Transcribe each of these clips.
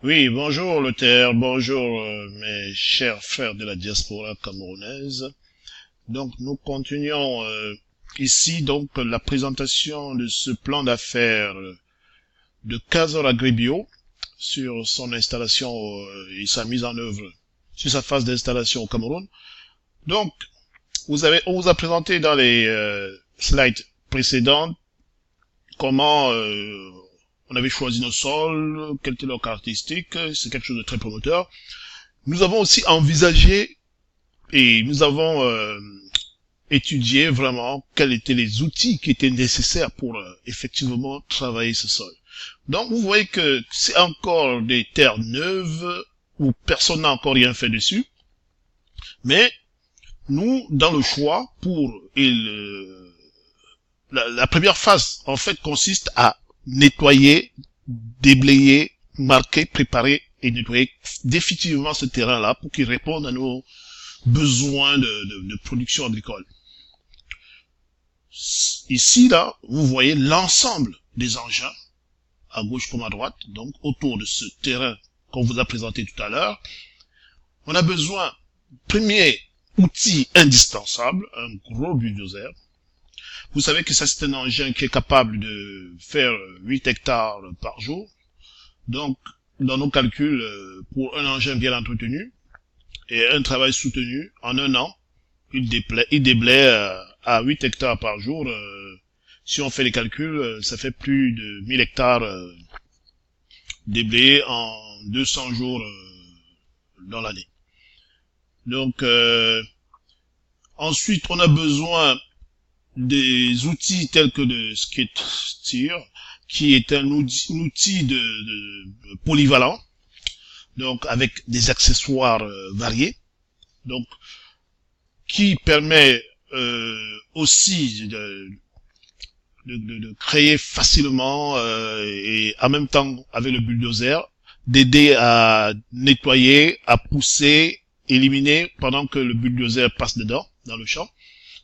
Oui, bonjour Luther, bonjour mes chers frères de la diaspora camerounaise. Donc nous continuons ici donc la présentation de ce plan d'affaires de Kazor Agribio sur son installation et sa mise en œuvre sur sa phase d'installation au Cameroun. Donc on vous a présenté dans les slides précédentes comment on avait choisi nos sols, quelles étaient leurs caractéristiques, c'est quelque chose de très promoteur. Nous avons aussi envisagé et nous avons étudié vraiment quels étaient les outils qui étaient nécessaires pour effectivement travailler ce sol. Donc vous voyez que c'est encore des terres neuves où personne n'a encore rien fait dessus, mais nous, dans le choix, la première phase, en fait, consiste à nettoyer, déblayer, marquer, préparer et nettoyer définitivement ce terrain-là pour qu'il réponde à nos besoins de production agricole. Ici, là, vous voyez l'ensemble des engins, à gauche comme à droite, donc autour de ce terrain qu'on vous a présenté tout à l'heure. On a besoin, premier outil indispensable, un gros bulldozer. Vous savez que ça, c'est un engin qui est capable de faire 8 hectares par jour. Donc, dans nos calculs, pour un engin bien entretenu et un travail soutenu, en un an, il déblaye à 8 hectares par jour. Si on fait les calculs, ça fait plus de 1000 hectares déblayés en 200 jours dans l'année. Donc, ensuite, on a besoin des outils tels que le skid steer, qui est un outil de polyvalent, donc avec des accessoires variés, donc qui permet aussi de créer facilement et en même temps avec le bulldozer d'aider à nettoyer, à pousser, éliminer pendant que le bulldozer passe dedans dans le champ.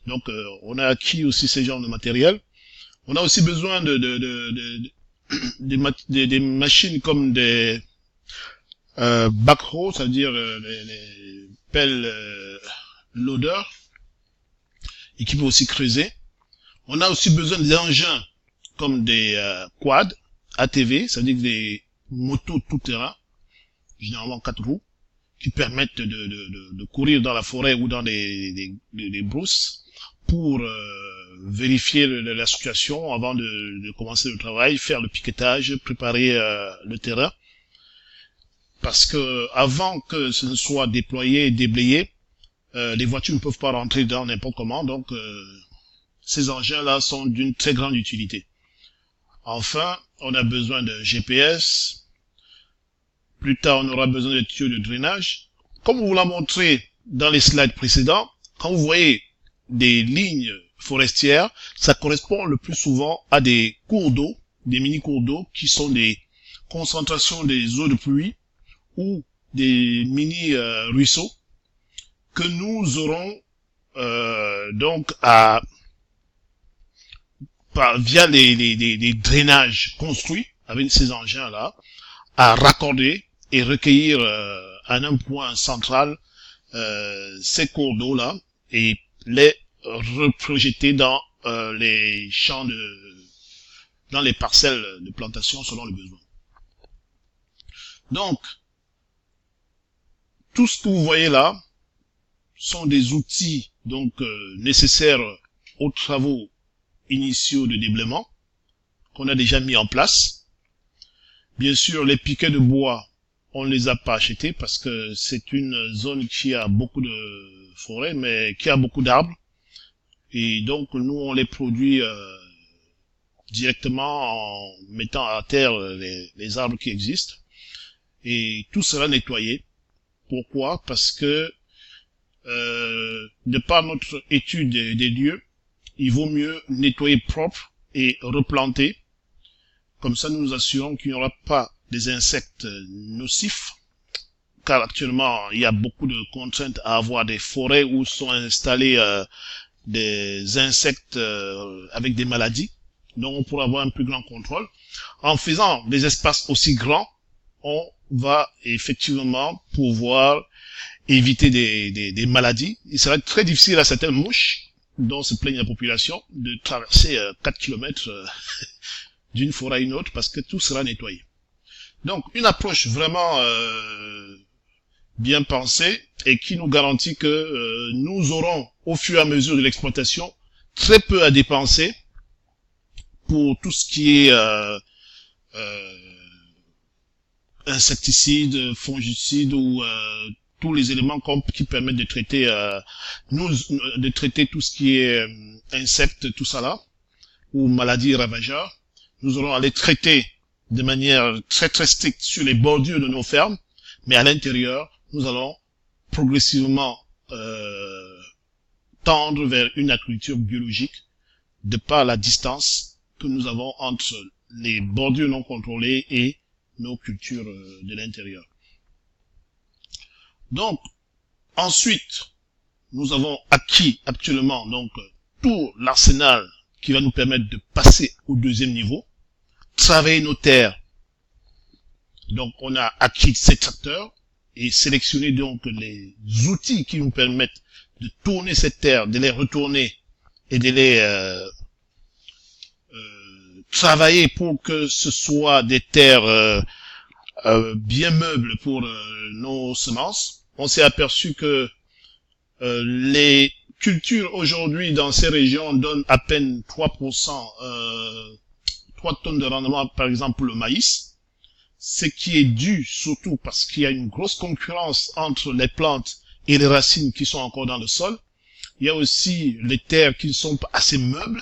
Donc on a acquis aussi ces genres de matériel. On a aussi besoin des machines comme des backhoe, c'est-à-dire les pelles loaders, et qui peuvent aussi creuser. On a aussi besoin des engins comme des quads, ATV, c'est-à-dire des motos tout-terrain, généralement 4 roues, qui permettent de courir dans la forêt ou dans des brousses pour vérifier la situation avant de commencer le travail, faire le piquetage, préparer le terrain. Parce que avant que ce ne soit déployé et déblayé, les voitures ne peuvent pas rentrer dans n'importe comment, donc ces engins-là sont d'une très grande utilité. Enfin, on a besoin de GPS. Plus tard, on aura besoin de tuyaux de drainage. Comme on vous l'a montré dans les slides précédents, quand vous voyez des lignes forestières, ça correspond le plus souvent à des cours d'eau, des mini-cours d'eau qui sont des concentrations des eaux de pluie ou des mini-ruisseaux que nous aurons donc via les drainages construits avec ces engins-là, à raccorder et recueillir à un point central ces cours d'eau-là et les reprojeter dans les champs dans les parcelles de plantation selon le besoin. Donc, tout ce que vous voyez là sont des outils donc nécessaires aux travaux initiaux de déblaiement qu'on a déjà mis en place. Bien sûr, les piquets de bois, on ne les a pas achetés parce que c'est une zone qui a beaucoup de forêts, mais qui a beaucoup d'arbres. Et donc, nous, on les produit directement en mettant à terre les arbres qui existent. Et tout sera nettoyé. Pourquoi? Parce que, de par notre étude des lieux, il vaut mieux nettoyer propre et replanter. Comme ça, nous nous assurons qu'il n'y aura pas des insectes nocifs, car actuellement, il y a beaucoup de contraintes à avoir des forêts où sont installés des insectes avec des maladies. Donc, on pourra avoir un plus grand contrôle. En faisant des espaces aussi grands, on va effectivement pouvoir éviter des maladies. Il sera très difficile à certaines mouches dont se plaigne la population de traverser 4 kilomètres d'une forêt à une autre parce que tout sera nettoyé. Donc une approche vraiment bien pensée et qui nous garantit que nous aurons au fur et à mesure de l'exploitation très peu à dépenser pour tout ce qui est insecticides, fongicides ou tous les éléments qui permettent de traiter de traiter tout ce qui est insectes, tout ça là, ou maladies ravageurs. Nous allons aller traiter de manière très très stricte sur les bordures de nos fermes, mais à l'intérieur, nous allons progressivement tendre vers une agriculture biologique de par la distance que nous avons entre les bordures non contrôlées et nos cultures de l'intérieur. Donc, ensuite, nous avons acquis actuellement donc tout l'arsenal qui va nous permettre de passer au deuxième niveau, travailler nos terres. Donc, on a acquis ces tracteurs et sélectionné donc les outils qui nous permettent de tourner cette terre, de les retourner et de les travailler pour que ce soit des terres bien meubles pour nos semences. On s'est aperçu que les cultures aujourd'hui dans ces régions donnent à peine 3%, 3 tonnes de rendement, par exemple pour le maïs, ce qui est dû surtout parce qu'il y a une grosse concurrence entre les plantes et les racines qui sont encore dans le sol. Il y a aussi les terres qui ne sont pas assez meubles.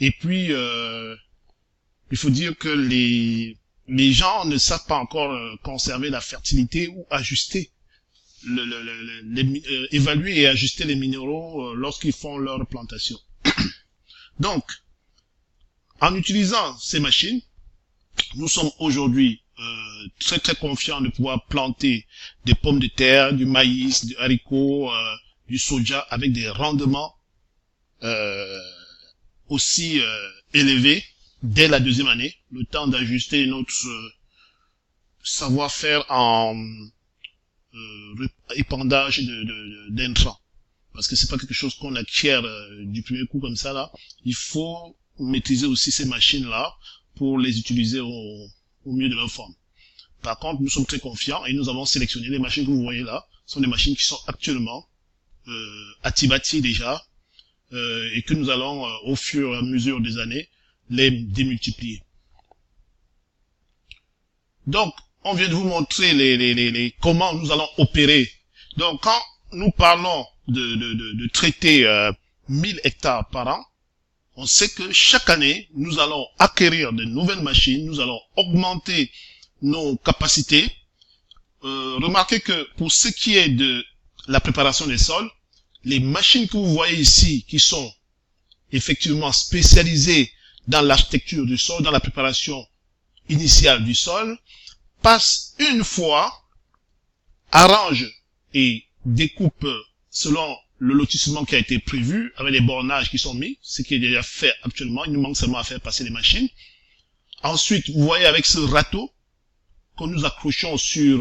Et puis, il faut dire que les gens ne savent pas encore conserver la fertilité ou ajuster, évaluer et ajuster les minéraux lorsqu'ils font leur plantation. Donc, en utilisant ces machines, nous sommes aujourd'hui très très confiants de pouvoir planter des pommes de terre, du maïs, du haricot, du soja avec des rendements aussi élevés dès la deuxième année, le temps d'ajuster notre savoir-faire en épandage d'intrants. Parce que c'est pas quelque chose qu'on acquiert du premier coup comme ça là. Il faut maîtriser aussi ces machines-là pour les utiliser au mieux de leur forme. Par contre, nous sommes très confiants et nous avons sélectionné les machines que vous voyez là. Ce sont des machines qui sont actuellement attibati déjà et que nous allons au fur et à mesure des années les démultiplier. Donc, on vient de vous montrer comment nous allons opérer. Donc, quand nous parlons de traiter 1000 hectares par an, on sait que chaque année, nous allons acquérir de nouvelles machines, nous allons augmenter nos capacités. Remarquez que pour ce qui est de la préparation des sols, les machines que vous voyez ici, qui sont effectivement spécialisées dans l'architecture du sol, dans la préparation initiale du sol, passent une fois, arrangent et découpent selon le lotissement qui a été prévu, avec les bornages qui sont mis, ce qui est déjà fait actuellement, il nous manque seulement à faire passer les machines. Ensuite, vous voyez avec ce râteau que nous accrochons sur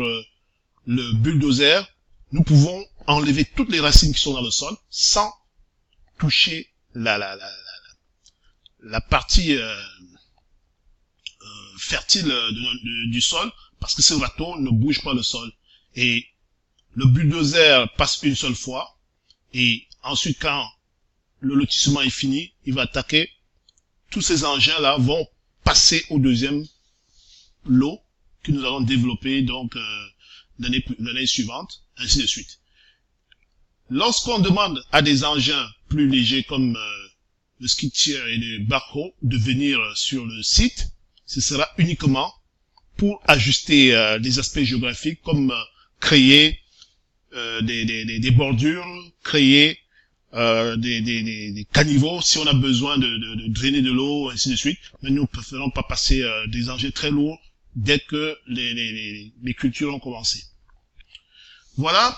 le bulldozer, nous pouvons enlever toutes les racines qui sont dans le sol sans toucher la partie fertile du sol, parce que ce râteau ne bouge pas le sol. Et le bulldozer passe une seule fois, et ensuite quand le lotissement est fini, il va attaquer. Tous ces engins-là vont passer au deuxième lot que nous allons développer donc l'année suivante, ainsi de suite. Lorsqu'on demande à des engins plus légers comme le skid steer et le backhoe de venir sur le site, ce sera uniquement pour ajuster des aspects géographiques comme créer des bordures, créer des caniveaux si on a besoin de drainer de l'eau, ainsi de suite. Mais nous ne préférons pas passer des engins très lourds dès que les cultures ont commencé. Voilà.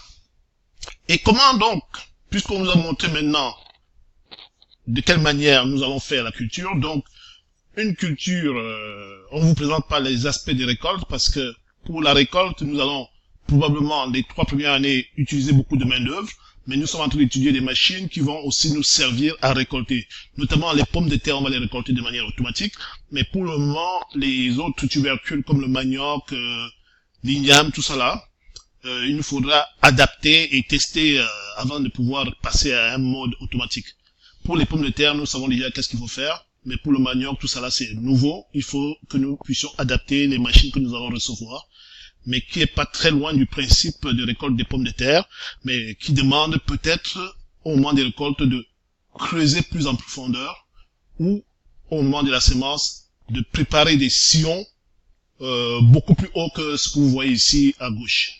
Et comment donc, puisqu'on nous a montré maintenant de quelle manière nous allons faire la culture, donc une culture, on vous présente pas les aspects des récoltes parce que pour la récolte, nous allons probablement les 3 premières années utiliser beaucoup de main d'œuvre, mais nous sommes en train d'étudier des machines qui vont aussi nous servir à récolter. Notamment les pommes de terre, on va les récolter de manière automatique, mais pour le moment, les autres tubercules comme le manioc, l'igname, tout ça là, il nous faudra adapter et tester avant de pouvoir passer à un mode automatique. Pour les pommes de terre, nous savons déjà qu'est-ce qu'il faut faire, mais pour le manioc, tout ça là, c'est nouveau. Il faut que nous puissions adapter les machines que nous allons recevoir, mais qui est pas très loin du principe de récolte des pommes de terre, mais qui demande peut-être au moment des récoltes de creuser plus en profondeur, ou au moment de la semence de préparer des sillons beaucoup plus hauts que ce que vous voyez ici à gauche.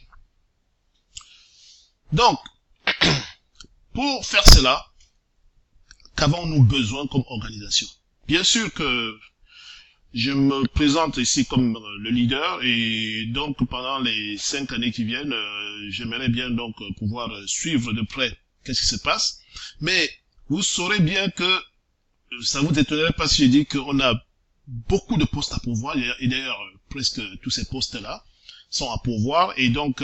Donc, pour faire cela, qu'avons-nous besoin comme organisation? Bien sûr que je me présente ici comme le leader, et donc pendant les 5 années qui viennent, j'aimerais bien donc pouvoir suivre de près qu'est-ce qui se passe. Mais vous saurez bien que ça vous étonnerait pas si je dis qu'on a beaucoup de postes à pourvoir, et d'ailleurs presque tous ces postes-là sont à pourvoir, et donc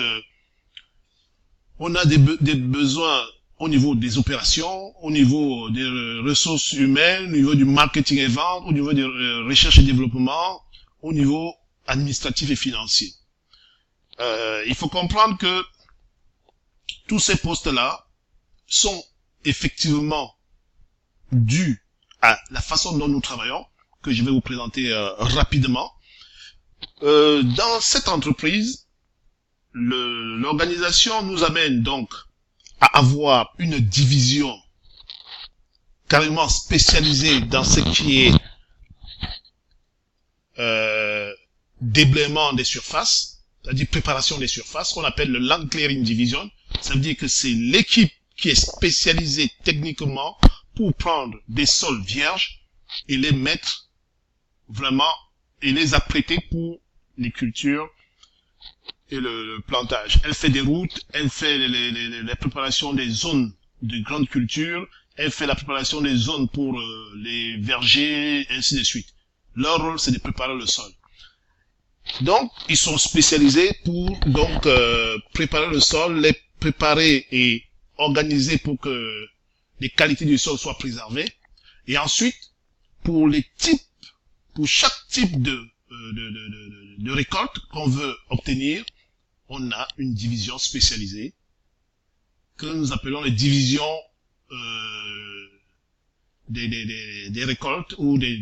on a des besoins au niveau des opérations, au niveau des ressources humaines, au niveau du marketing et vente, au niveau des recherche et développement, au niveau administratif et financier. Il faut comprendre que tous ces postes-là sont effectivement dus à la façon dont nous travaillons, que je vais vous présenter rapidement. Dans cette entreprise, l'organisation nous amène donc à avoir une division carrément spécialisée dans ce qui est déblaiement des surfaces, c'est-à-dire préparation des surfaces, qu'on appelle le Land Clearing Division. Ça veut dire que c'est l'équipe qui est spécialisée techniquement pour prendre des sols vierges et les mettre vraiment, et les apprêter pour les cultures et le plantage. Elle fait des routes, elle fait la préparation des zones de grandes cultures, elle fait la préparation des zones pour les vergers, ainsi de suite. Leur rôle, c'est de préparer le sol. Donc, ils sont spécialisés pour donc préparer le sol, les préparer et organiser pour que les qualités du sol soient préservées. Et ensuite, pour chaque type de récolte qu'on veut obtenir, on a une division spécialisée que nous appelons les divisions des récoltes ou des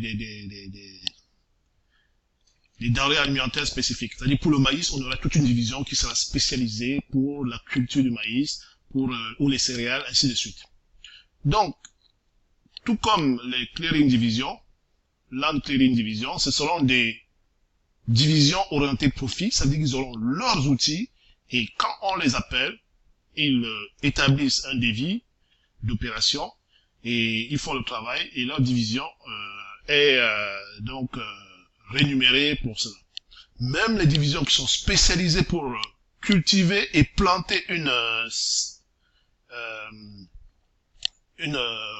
denrées alimentaires spécifiques. C'est-à-dire pour le maïs, on aura toute une division qui sera spécialisée pour la culture du maïs, ou les céréales, ainsi de suite. Donc, tout comme les clearing divisions, land clearing division, ce seront des divisions orientées profit, c'est-à-dire qu'ils auront leurs outils, et quand on les appelle, ils établissent un devis d'opération, et ils font le travail, et leur division est donc rémunérée pour cela. Même les divisions qui sont spécialisées pour cultiver et planter une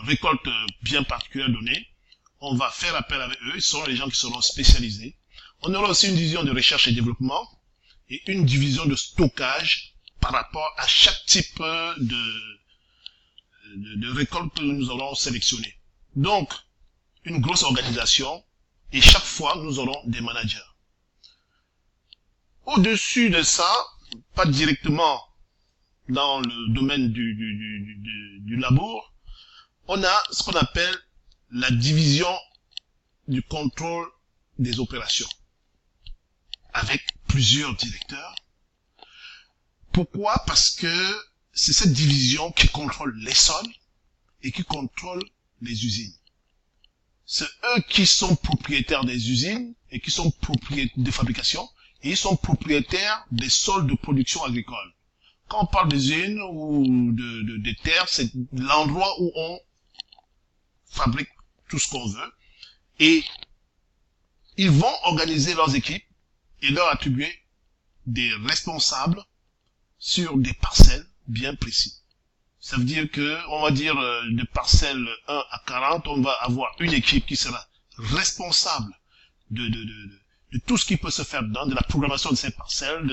récolte bien particulière donnée, on va faire appel avec eux, ce seront les gens qui seront spécialisés. On aura aussi une division de recherche et développement et une division de stockage par rapport à chaque type de récolte que nous aurons sélectionné. Donc, une grosse organisation, et chaque fois, nous aurons des managers. Au-dessus de ça, pas directement dans le domaine du labour, on a ce qu'on appelle la division du contrôle des opérations, avec plusieurs directeurs. Pourquoi? Parce que c'est cette division qui contrôle les sols et qui contrôle les usines. C'est eux qui sont propriétaires des usines et qui sont propriétaires de fabrication, et ils sont propriétaires des sols de production agricole. Quand on parle d'usines ou de terres, c'est l'endroit où on fabrique tout ce qu'on veut, et ils vont organiser leurs équipes et leur attribuer des responsables sur des parcelles bien précis. Ça veut dire que, on va dire, de parcelle 1 à 40, on va avoir une équipe qui sera responsable du de tout ce qui peut se faire dedans, de la programmation de ces parcelles,